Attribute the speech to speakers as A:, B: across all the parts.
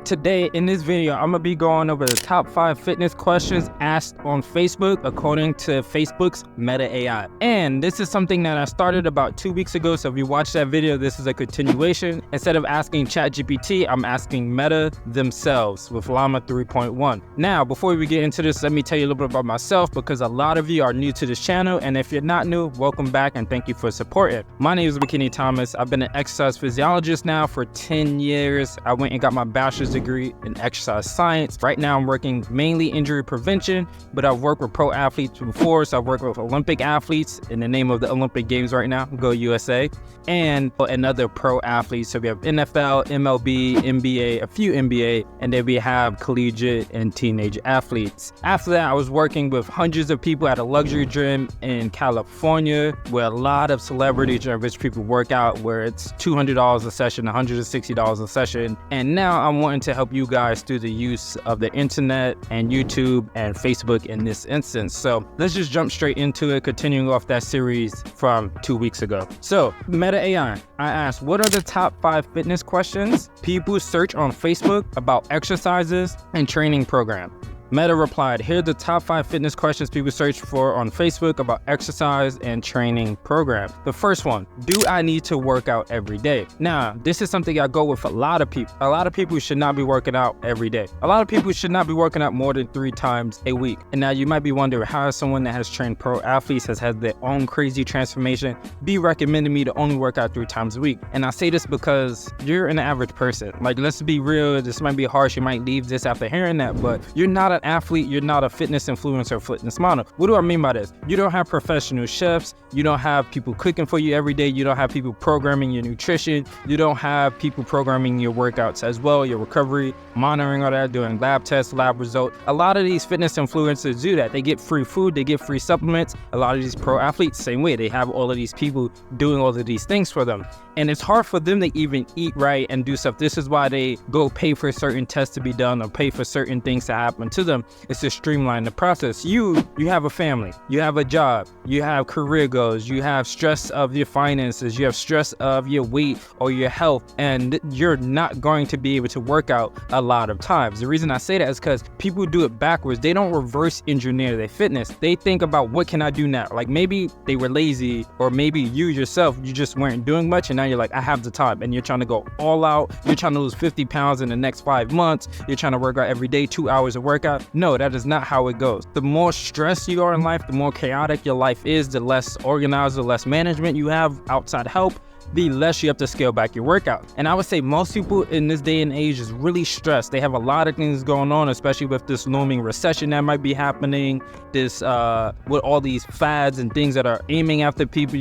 A: Today in this video, I'm gonna be going over the top 5 fitness questions asked on Facebook according to Facebook's Meta AI. And this is something that I started about 2 weeks ago, so if you watched that video, this is a continuation. Instead of asking ChatGPT, I'm asking Meta themselves with Llama 3.1. Now, before we get into this, let me tell you a little bit about myself because a lot of you are new to this channel, and if you're not new, welcome back and thank you for supporting. My name is McKinney Thomas. I've been an exercise physiologist now for 10 years. I went and got my bachelor's degree in exercise science. Right now I'm working mainly injury prevention, but I've worked with pro athletes before, so I've worked with Olympic athletes in the name of the Olympic Games right now, go USA, and other pro athletes. So we have NFL, MLB, NBA, a few NBA, and then we have collegiate and teenage athletes. After that, I was working with hundreds of people at a luxury gym in California where a lot of celebrities and rich people work out, where it's $200 a session, $160 a session. And now I'm wanting to help you guys through the use of the internet and YouTube and Facebook in this instance. So let's just jump straight into it, continuing off that series from 2 weeks ago. So Meta AI, I asked, what are the top 5 fitness questions people search on Facebook about exercises and training program? Meta replied, here are the top 5 fitness questions people search for on Facebook about exercise and training program. The first one, do I need to work out every day? Now, this is something I go with a lot of people. A lot of people should not be working out every day. A lot of people should not be working out more than 3 times a week. And now you might be wondering, how is someone that has trained pro athletes, has had their own crazy transformation, be recommending me to only work out 3 times a week? And I say this because you're an average person. Like, let's be real, this might be harsh, you might leave this after hearing that, but you're not an athlete, you're not a fitness influencer, fitness model. What do I mean by this? You don't have professional chefs, you don't have people cooking for you every day, you don't have people programming your nutrition, you don't have people programming your workouts as well, your recovery, monitoring all that, doing lab tests, lab results. A lot of these fitness influencers do that. They get free food, they get free supplements. A lot of these pro athletes, same way, they have all of these people doing all of these things for them. And it's hard for them to even eat right and do stuff. This is why they go pay for certain tests to be done or pay for certain things to happen to them. It's to streamline the process. You have a family, you have a job, you have career goals, you have stress of your finances, you have stress of your weight or your health, and you're not going to be able to work out a lot of times. The reason I say that is because people do it backwards. They don't reverse engineer their fitness. They think about, what can I do now? Like, maybe they were lazy, or maybe you yourself, you just weren't doing much, and now you're like, I have the time, and you're trying to go all out. You're trying to lose 50 pounds in the next 5 months. You're trying to work out every day, 2 hours of workout. No, that is not how it goes. The more stressed you are in life, the more chaotic your life is, the less organized, the less management you have, outside help, the less you have to scale back your workout. And I would say most people in this day and age is really stressed. They have a lot of things going on, especially with this looming recession that might be happening, this with all these fads and things that are aiming after people,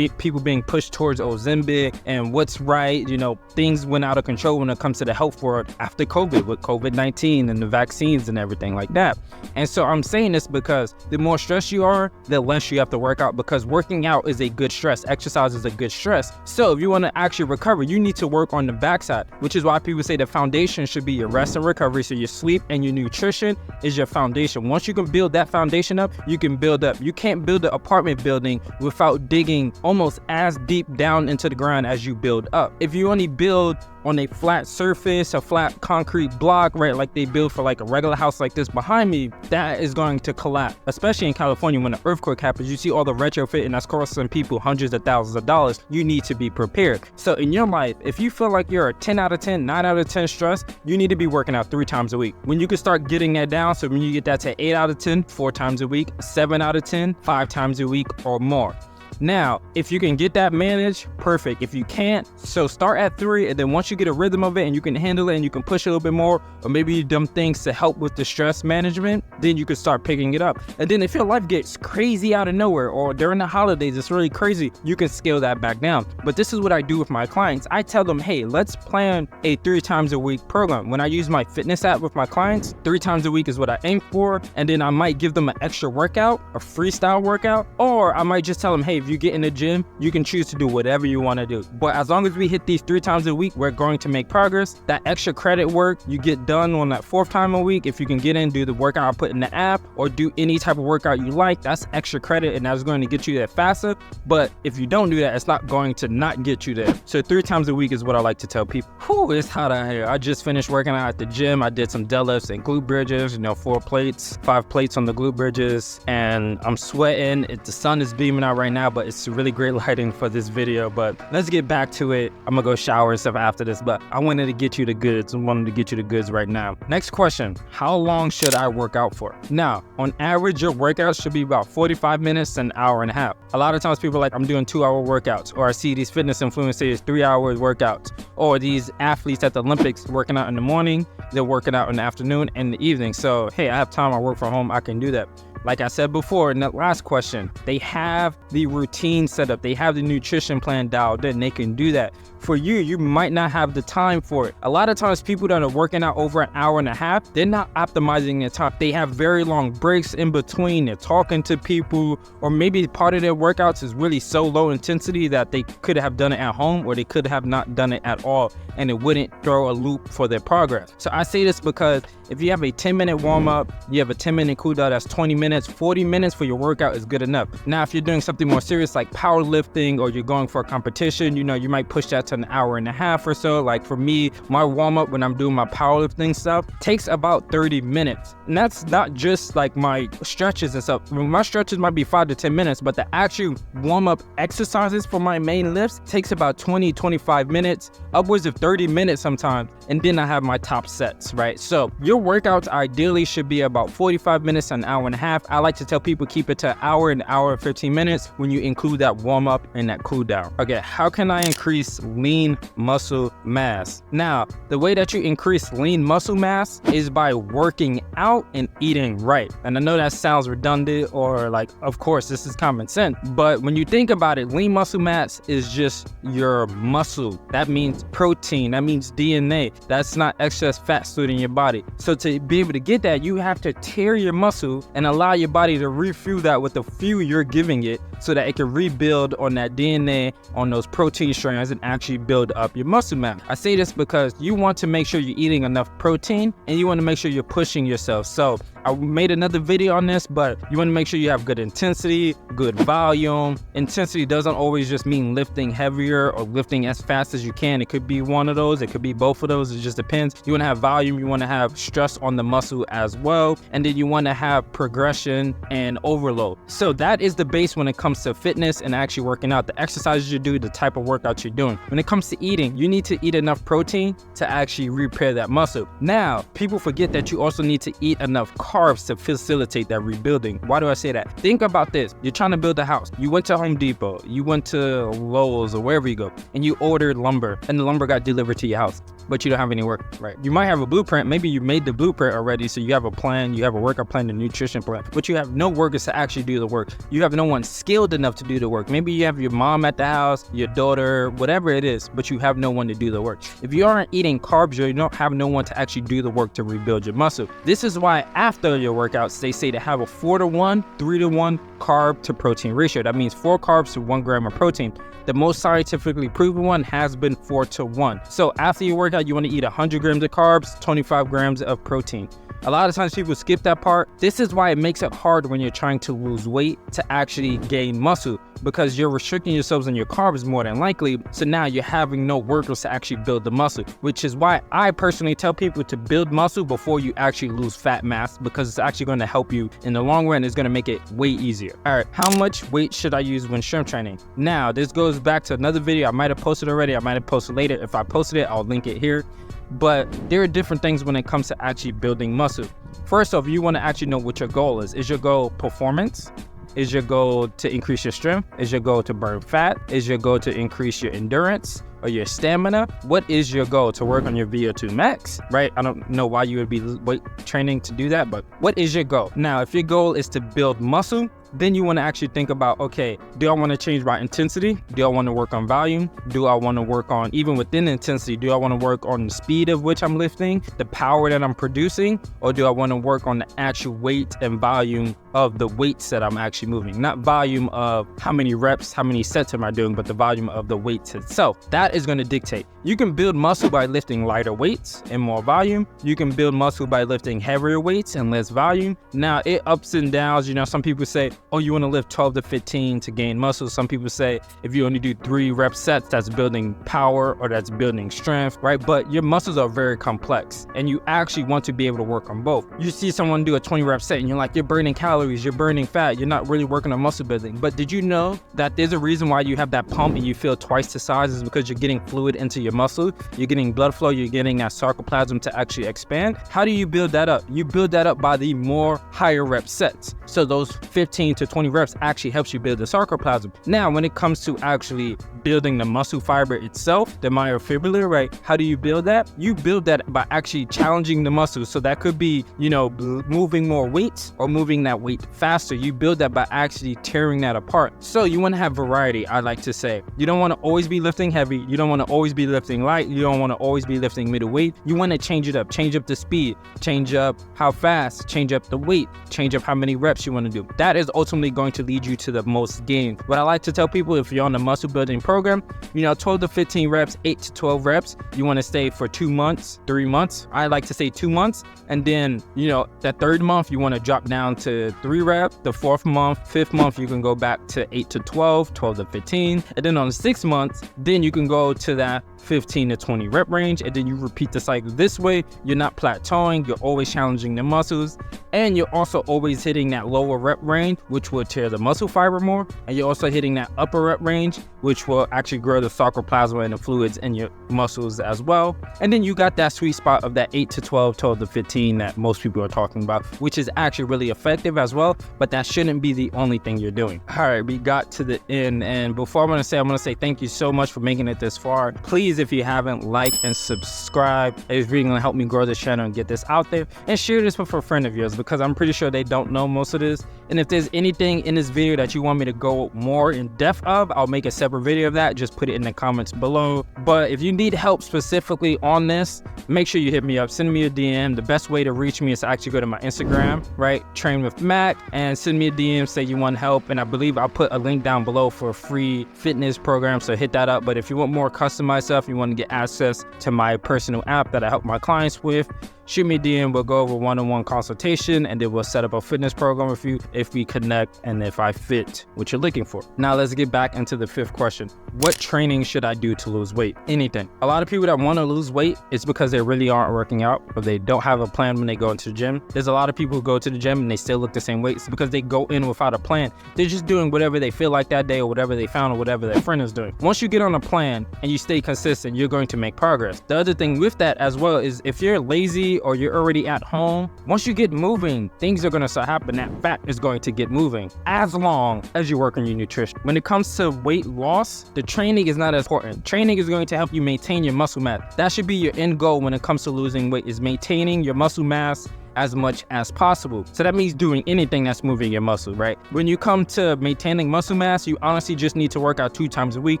A: people being pushed towards Ozempic and what's right, things went out of control when it comes to the health world after COVID, with COVID-19 and the vaccines and everything like that. And so I'm saying this because the more stressed you are, the less you have to work out, because working out is a good stress. Exercise is a good stress. So if you want to actually recover, you need to work on the backside, which is why people say the foundation should be your rest and recovery. So your sleep and your nutrition is your foundation. Once you can build that foundation up, you can build up. You can't build an apartment building without digging almost as deep down into the ground as you build up. If you only build on a flat surface, a flat concrete block, right, like they build for like a regular house like this behind me, that is going to collapse. Especially in California, when an earthquake happens, you see all the retrofit, and that's costing people hundreds of thousands of dollars. You need to be prepared. So in your life, if you feel like you're a 10 out of 10, 9 out of 10 stress, you need to be working out 3 times a week. When you can start getting that down, so when you get that to 8 out of 10, 4 times a week, 7 out of 10, 5 times a week or more. Now, if you can get that managed, perfect. If you can't, so start at 3, and then once you get a rhythm of it and you can handle it and you can push a little bit more, or maybe you've done things to help with the stress management, then you can start picking it up. And then if your life gets crazy out of nowhere, or during the holidays, it's really crazy, you can scale that back down. But this is what I do with my clients. I tell them, hey, let's plan a 3 times a week program. When I use my fitness app with my clients, 3 times a week is what I aim for. And then I might give them an extra workout, a freestyle workout, or I might just tell them, hey, if you get in the gym, you can choose to do whatever you want to do. But as long as we hit these 3 times a week, we're going to make progress. That extra credit work you get done on that 4th time a week, if you can get in, do the workout I put in the app, or do any type of workout you like, that's extra credit, and that's going to get you there faster. But if you don't do that, it's not going to not get you there. So 3 times a week is what I like to tell people. Whew, it's hot out here. I just finished working out at the gym. I did some deadlifts and glute bridges, 4 plates, 5 plates on the glute bridges, and I'm sweating. The sun is beaming out right now, but it's really great lighting for this video. But let's get back to it. I'm gonna go shower and stuff after this, but I wanted to get you the goods. I wanted to get you the goods right now. Next question, how long should I work out for? Now, on average, your workouts should be about 45 minutes to an hour and a half. A lot of times people are like, I'm doing 2-hour workouts, or I see these fitness influencers 3-hour workouts, or these athletes at the Olympics working out in the morning, they're working out in the afternoon and the evening. So, hey, I have time, I work from home, I can do that. Like I said before in that last question, they have the routine set up. They have the nutrition plan dialed in. They can do that. For you, you might not have the time for it. A lot of times people that are working out over an hour and a half, they're not optimizing their time. They have very long breaks in between. They're talking to people, or maybe part of their workouts is really so low intensity that they could have done it at home, or they could have not done it at all, and it wouldn't throw a loop for their progress. So I say this because if you have a 10-minute warm-up, you have a 10-minute cool down, that's 20 minutes, 40 minutes for your workout is good enough. Now, if you're doing something more serious like powerlifting, or you're going for a competition, you might push that to an hour and a half or so. Like for me, my warm-up when I'm doing my powerlifting stuff takes about 30 minutes. And that's not just like my stretches and stuff. My stretches might be 5 to 10 minutes, but the actual warm-up exercises for my main lifts takes about 20, 25 minutes, upwards of 30 minutes sometimes. And then I have my top sets, right? So your workouts ideally should be about 45 minutes, an hour and a half. I like to tell people keep it to an hour and 15 minutes when you include that warm-up and that cool down. Okay, how can I increase lean muscle mass? Now, the way that you increase lean muscle mass is by working out and eating right. And I know that sounds redundant, or like, of course, this is common sense. But when you think about it, lean muscle mass is just your muscle. That means protein, that means DNA. That's not excess fat stored in your body. So to be able to get that, you have to tear your muscle and allow your body to refuel that with the fuel you're giving it, so that it can rebuild on that DNA, on those protein strands, and actually build up your muscle mass. I say this because you want to make sure you're eating enough protein, and you want to make sure you're pushing yourself. So I made another video on this, but you want to make sure you have good intensity, good volume. Intensity doesn't always just mean lifting heavier or lifting as fast as you can. It could be one of those, it could be both of those, it just depends. You want to have volume, you want to have stress on the muscle as well, and then you want to have progression and overload. So that is the base when it comes to fitness and actually working out. The exercises you do, the type of workouts you're doing. When it comes to eating, you need to eat enough protein to actually repair that muscle. Now, people forget that you also need to eat enough carbs to facilitate that rebuilding. Why do I say that? Think about this. You're trying to build a house. You went to Home Depot, you went to Lowe's or wherever you go, and you ordered lumber, and the lumber got delivered to your house, but you don't have any work, right? You might have a blueprint. Maybe you made the blueprint already, so you have a plan, you have a workout plan, a nutrition plan, but you have no workers to actually do the work. You have no one skilled enough to do the work. Maybe you have your mom at the house, your daughter, whatever it is, but you have no one to do the work. If you aren't eating carbs, you don't have no one to actually do the work to rebuild your muscle. This is why after your workouts, they say to have a 4-to-1, 3-to-1 carb to protein ratio. That means 4 carbs to 1 gram of protein. The most scientifically proven one has been 4-to-1. So after your workout, you want to eat 100 grams of carbs, 25 grams of protein. A lot of times people skip that part. This is why it makes it hard when you're trying to lose weight to actually gain muscle, because you're restricting yourselves on your carbs more than likely. So now you're having no workers to actually build the muscle, which is why I personally tell people to build muscle before you actually lose fat mass, because it's actually going to help you in the long run. It's going to make it way easier. All right, how much weight should I use when strength training? Now, this goes back to another video I might have posted already. I might have posted later. If I posted it, I'll link it here. But there are different things when it comes to actually building muscle. First off, you want to actually know what your goal is. Is your goal performance? Is your goal to increase your strength? Is your goal to burn fat? Is your goal to increase your endurance or your stamina? What is your goal? To work on your VO2 max, right? I don't know why you would be weight training to do that, but what is your goal? Now, if your goal is to build muscle, then you want to actually think about, okay, do I want to change my intensity? Do I want to work on volume? Do I want to work on, even within intensity, do I want to work on the speed of which I'm lifting, the power that I'm producing, or do I want to work on the actual weight and volume of the weights that I'm actually moving? Not volume of how many reps, how many sets am I doing, but the volume of the weights itself. That is going to dictate. You can build muscle by lifting lighter weights and more volume. You can build muscle by lifting heavier weights and less volume. Now, it ups and downs. You know, some people say, oh, you want to lift 12 to 15 to gain muscle. Some people say if you only do 3 rep sets, that's building power or that's building strength, right? But your muscles are very complex and you actually want to be able to work on both. You see someone do a 20 rep set and you're like, you're burning calories, you're burning fat, you're not really working on muscle building. But did you know that there's a reason why you have that pump and you feel twice the size is because you're getting fluid into your muscle, you're getting blood flow, you're getting that sarcoplasm to actually expand. How do you build that up? You build that up by the more higher rep sets. So those 15 to 20 reps actually helps you build the sarcoplasm. Now, when it comes to actually building the muscle fiber itself, the myofibrillar, right? How do you build that? You build that by actually challenging the muscle. So that could be, you know, moving more weights or moving that weight faster. You build that by actually tearing that apart. So you want to have variety, I like to say. You don't want to always be lifting heavy. You don't want to always be lifting light. You don't want to always be lifting middleweight. You want to change it up, change up the speed, change up how fast, change up the weight, change up how many reps you want to do. That is ultimately going to lead you to the most gain. What I like to tell people, if you're on the muscle building program, you know, 12 to 15 reps, 8 to 12 reps, you want to stay for 2 months, 3 months. I like to say 2 months. And then, you know, that 3rd month, you want to drop down to 3 reps. The 4th month, 5th month, you can go back to 8 to 12, 12 to 15. And then on the 6th month, then you can go to that 15 to 20 rep range. And then you repeat the cycle this way. You're not plateauing. You're always challenging the muscles. And you're also always hitting that lower rep range, which will tear the muscle fiber more. And you're also hitting that upper rep range, which will actually grow the sarcoplasma and the fluids in your muscles as well. And then you got that sweet spot of that 8 to 12, 12 to 15 that most people are talking about, which is actually really effective as well. But that shouldn't be the only thing you're doing. All right, we got to the end. And before I'm going to say thank you so much for making it this far. Please, if you haven't, like and subscribe. It's really going to help me grow this channel and get this out there. And share this with a friend of yours, because I'm pretty sure they don't know most of this. And if there's anything in this video that you want me to go more in depth of, I'll make a separate video of that. Just put it in the comments below. But if you need help specifically on this, make sure you hit me up. Send me a DM. The best way to reach me is to actually go to my Instagram, right? Train with Mac, and send me a DM, say you want help. And I believe I'll put a link down below for a free fitness program, so hit that up. But if you want more customized stuff, you want to get access to my personal app that I help my clients with, shoot me a DM. We'll go over one-on-one consultation, and then we'll set up a fitness program with you if we connect and if I fit what you're looking for. Now let's get back into the 5th question. What training should I do to lose weight? Anything. A lot of people that want to lose weight, it's because they really aren't working out, or they don't have a plan when they go into the gym. There's a lot of people who go to the gym and they still look the same weight. It's because they go in without a plan. They're just doing whatever they feel like that day, or whatever they found, or whatever their friend is doing. Once you get on a plan and you stay consistent, you're going to make progress. The other thing with that as well is if you're lazy or you're already at home, once you get moving, things are going to start happening. That fat is going to get moving as long as you work on your nutrition. When it comes to weight loss, the training is not as important. Training is going to help you maintain your muscle mass. That should be your end goal when it comes to losing weight, is maintaining your muscle mass as much as possible. So that means doing anything that's moving your muscle, right? When you come to maintaining muscle mass, you honestly just need to work out 2 times a week.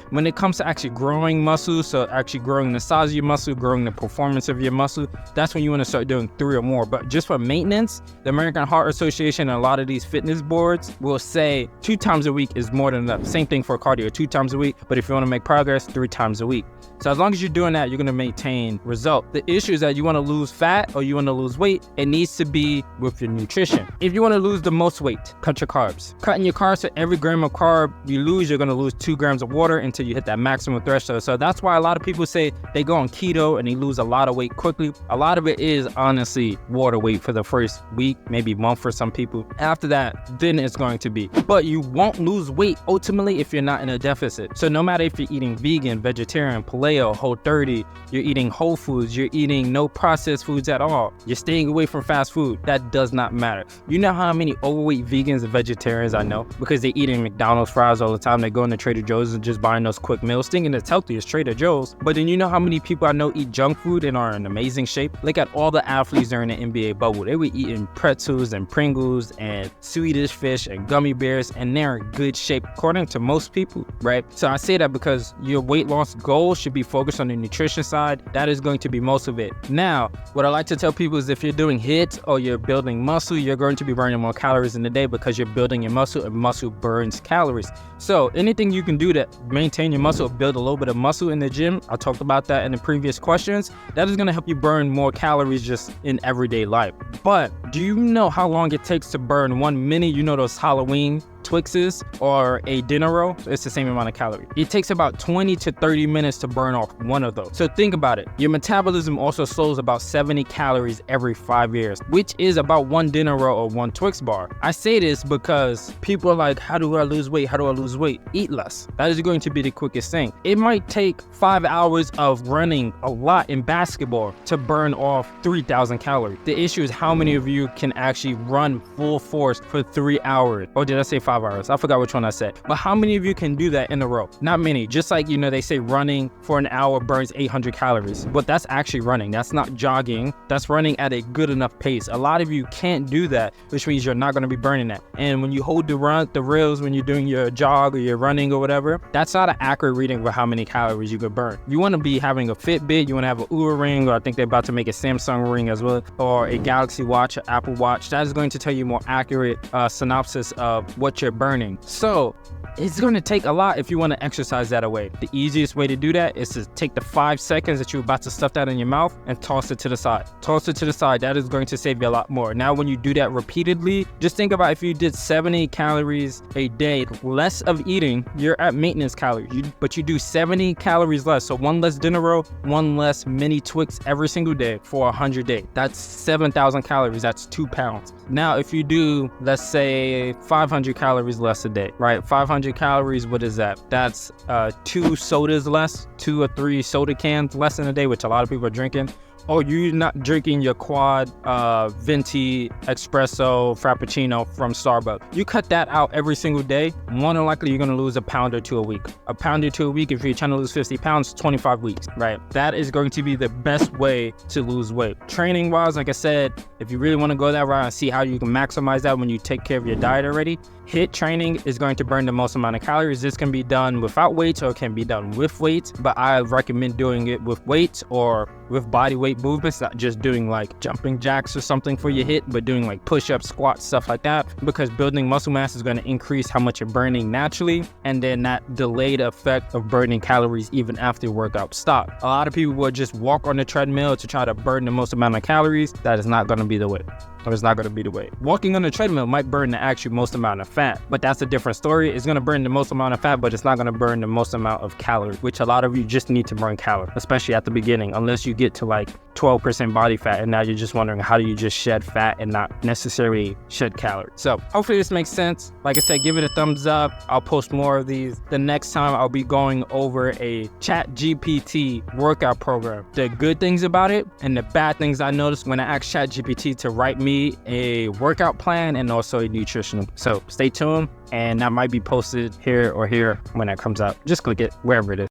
A: When it comes to actually growing muscle, so actually growing the size of your muscle, growing the performance of your muscle, that's when you want to start doing 3 or more. But just for maintenance, the American Heart Association and a lot of these fitness boards will say 2 times a week is more than enough. Same thing for cardio, 2 times a week. But if you want to make progress, 3 times a week. So as long as you're doing that, you're going to maintain result. The issue is that you want to lose fat or you want to lose weight, it needs to be with your nutrition. If you want to lose the most weight, cut your carbs. Cutting your carbs, so every gram of carb you lose, you're going to lose 2 grams of water until you hit that maximum threshold. So that's why a lot of people say they go on keto and they lose a lot of weight quickly. A lot of it is honestly water weight for the first week, maybe month for some people. After that, then it's going to be. But you won't lose weight ultimately if you're not in a deficit. So no matter if you're eating vegan, vegetarian, paleo, Whole30, you're eating whole foods, you're eating no processed foods at all, you're staying away from fast food. That does not matter. You know how many overweight vegans and vegetarians I know? Because they eating McDonald's fries all the time. They go into Trader Joe's and just buying those quick meals, thinking it's healthy as Trader Joe's. But then you know how many people I know eat junk food and are in amazing shape? Look at all the athletes during the NBA bubble. They were eating pretzels and Pringles and Swedish fish and gummy bears, and they're in good shape according to most people, right? So I say that because your weight loss goal should be focused on the nutrition side. That is going to be most of it. Now, what I like to tell people is if you're doing HIIT or you're building muscle, you're going to be burning more calories in the day because you're building your muscle, and muscle burns calories. So anything you can do to maintain your muscle, build a little bit of muscle in the gym, I talked about that in the previous questions, that is going to help you burn more calories just in everyday life. But do you know how long it takes to burn one mini, you know, those Halloween Twixes or a dinner roll? It's the same amount of calories. It takes about 20 to 30 minutes to burn off one of those. So think about it. Your metabolism also slows about 70 calories every 5 years, which is about one dinner roll or one Twix bar. I say this because people are like, how do I lose weight? How do I lose weight? Eat less. That is going to be the quickest thing. It might take 5 hours of running a lot in basketball to burn off 3,000 calories. The issue is how many of you can actually run full force for 3 hours? Or did I say 5 hours? I forgot which one I said. But how many of you can do that in a row? Not many. Just like, you know, they say running for an hour burns 800 calories. But that's actually running. That's not jogging. That's running at a good enough pace. A lot of you can't do that, which means you're not going to be burning that. And when you hold the rails when you're doing your jog or you're running or whatever, that's not an accurate reading for how many calories you could burn. You want to be having a Fitbit, you want to have an Oura ring, or I think they're about to make a Samsung ring as well, or a Galaxy Watch, Apple Watch. That is going to tell you more accurate synopsis of what you're burning. So it's going to take a lot if you want to exercise that away. The easiest way to do that is to take the 5 seconds that you're about to stuff that in your mouth and toss it to the side. Toss it to the side. That is going to save you a lot more. Now, when you do that repeatedly, just think about if you did 70 calories a day less of eating, you're at maintenance calories, but you do 70 calories less. So one less dinner roll, one less mini Twix every single day for 100 days. That's 7,000 calories. That's 2 pounds. Now, if you do, let's say 500 calories less a day, right? 500 calories, what is that? That's 2 sodas less, 2 or 3 soda cans less in a day, which a lot of people are drinking. Or you're not drinking your quad venti espresso frappuccino from Starbucks. You cut that out every single day, more than likely you're gonna lose a pound or two a week. A pound or two a week, if you're trying to lose 50 pounds, 25 weeks, right? That is going to be the best way to lose weight. Training wise, like I said, if you really wanna go that route and see how you can maximize that when you take care of your diet already, HIIT training is going to burn the most amount of calories. This can be done without weights or it can be done with weights, but I recommend doing it with weights or with body weight movements, not just doing like jumping jacks or something for your HIIT, but doing like push-ups, squats, stuff like that, because building muscle mass is going to increase how much you're burning naturally, and then that delayed effect of burning calories even after workout stop. A lot of people will just walk on the treadmill to try to burn the most amount of calories. That is not going to be the way. It's not going to be the way. Walking on the treadmill might burn the actual most amount of fat, but that's a different story. It's going to burn the most amount of fat, but it's not going to burn the most amount of calories, which a lot of you just need to burn calories, especially at the beginning, unless you get to like 12% body fat and now you're just wondering how do you just shed fat and not necessarily shed calories. So hopefully this makes sense. Like I said, give it a thumbs up. I'll post more of these. The next time I'll be going over a ChatGPT workout program, the good things about it and the bad things I noticed when I asked ChatGPT to write me a workout plan and also a nutritional. So stay tuned, and that might be posted here or here when that comes out. Just click it wherever it is.